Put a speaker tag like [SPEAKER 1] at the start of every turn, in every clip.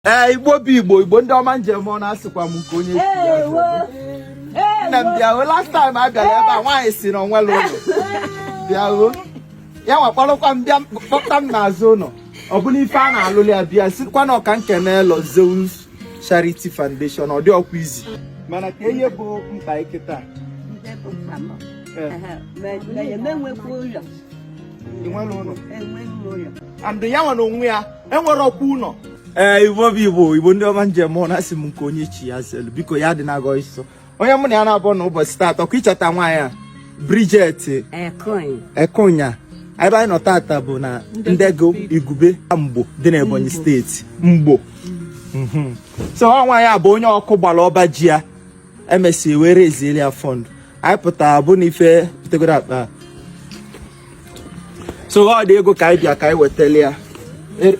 [SPEAKER 1] Igbo ndị ọma njem ọ na-asịkwa m nke onye nna m bịa last time a bịara ebe a nwaanyị si na onwere ụlọ bịa ya nwakwarụkwa m bịa kpọta m n'azụ ụlọ ọ bụla ife a na-alụli ya bịa sikwa na ọka nkene Zeus Charity Foundation ọ dị ọkwa izi mana ka ihe bụ mkpa iketa andụ ya nwe n'onwe ya enwere ọkwa ụlọ Igbo ndị ọma njem ọ na-asị m nke onye chi ya zelu biko ya dị na-agọ iso onye mụ na ya na-abụ na ụbọchị taata ọkwa ịchọta nwaanyị a Bridget Ekonya ebe anyị nọ taata bụ na Ndego Igube Mgbo dị na Ebonyi steeti Mgbo so nwaanyị a bụ onye ọkụ gbara ọba ji ya emesi were ezieli ya fọndụ anyị pụtara bụ na ife tegoro akpa so ọ dị ego ka anyị bịa ka anyị wetali ya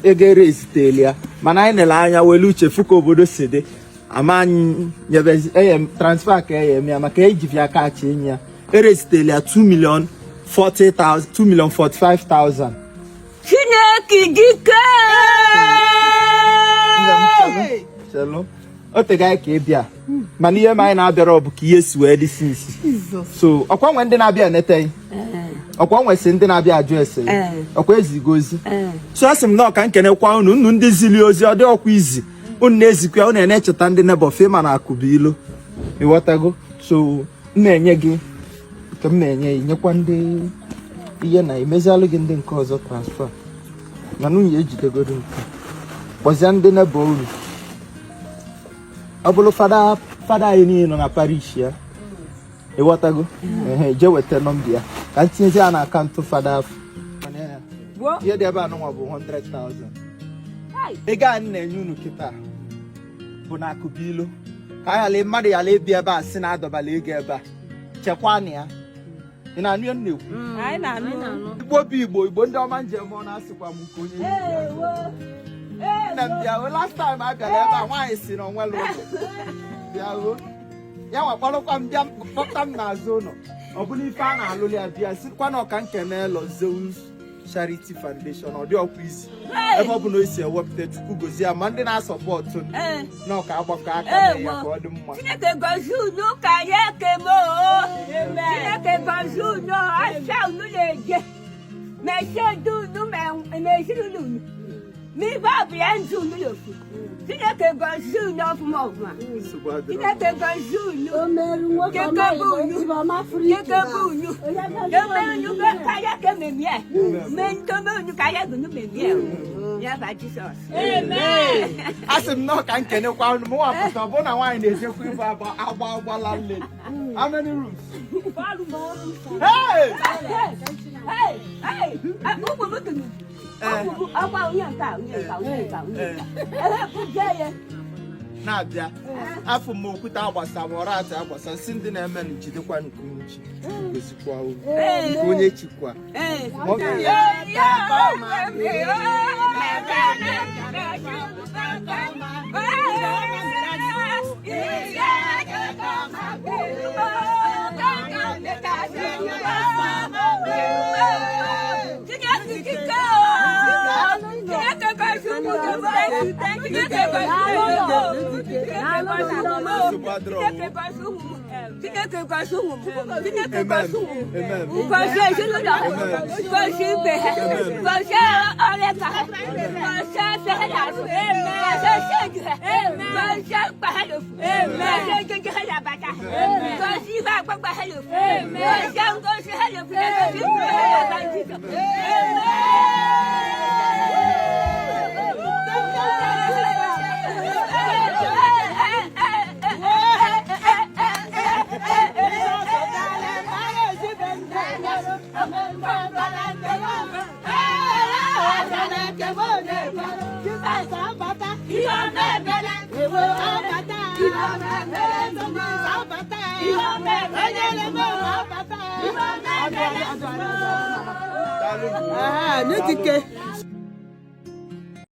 [SPEAKER 1] ego ere eziteli ya mana anyị nele anya welu uche fụ ka obodo si dị ama anyị nyebezi eyem transfer ka eyem ya maka ejivi aka achị enyi ya ere eziteli ya 2,045,000
[SPEAKER 2] Chineke dike
[SPEAKER 1] chelo o tega anyị ka ị bịa mana ihe ma anyị na-abịara ọ bụ ka ihe si wee dị sinsi so ọkwa nwe ndị na-abịa eneteghị ọkwa nwesị ndị na-abịa ajụ ese ọkwa ezigo ozi so asị m na ọka nkenekwa unu nnu ndị zili ozi ọ dị ọkwa izi unu na-ezikwa unu na-echeta ndị nebo fema na akụba ilo ịghọtago so m na-enye gị nke m na-enye nyekwa ndị ihe na emezialụ gị ndị nke ọzọ transfer na nwunye ejidegoro nke kpọzie ndị nebo uru ọ bụrụ fada anyị niile nọ na parish ya ịghọtago je weta nọmba ya ka m tinyezi ya na akaụntụ fada afọ ihe dị ebe a nụnwa bụ 100,000 ego a na-enye unu kịta bụ na akụba ilo ka anyị mmadụ yala ebi ebe a si na-adọbala ego ebe a chekwana ya ị na-anụ ya na-ekwu Igbo ndị ọma njem ọ na-asịkwa m nke onye nna m bịa last time a bịara ebe a nwaanyị si na onwere ụlọ bịa ya nwakwarụkwa m bịa kpọta m n'azụ ụlọ ọ bụla ife a na-alụli ya bịa sikwa na ọka nkene Zeus Charity Foundation ọ dị ọkwa izi ebe ọ bụ na o si ewepụta Chukwu gozie ya ma ndị na-asọpọtụ na ọka agbakọ aka ya ka ọ dị mma
[SPEAKER 2] Chineke gozie unu ka ya ekemo Chineke gozie unu asha unu na-eje mesie ndị unu na-eziri unu n'ibe ọbụla ndị unu n'ofu Chineke gozie unu ọfụma ọfụma Chineke gozie unu kekebe unu karịa ka ememie mee ntome unu karịa gụnụ memie ya ba Jizọs
[SPEAKER 1] asị m na ọka nkenekwa unu m wapụta ọ bụ na nwaanyị na-ejekwa ife agbala nle how many rooms? Na-abịa afọ m okwute agbasa ma ọrụ atụ agbasa si ndị na-eme na njidekwa nke uchi gozikwa onye chikwa
[SPEAKER 3] Nutike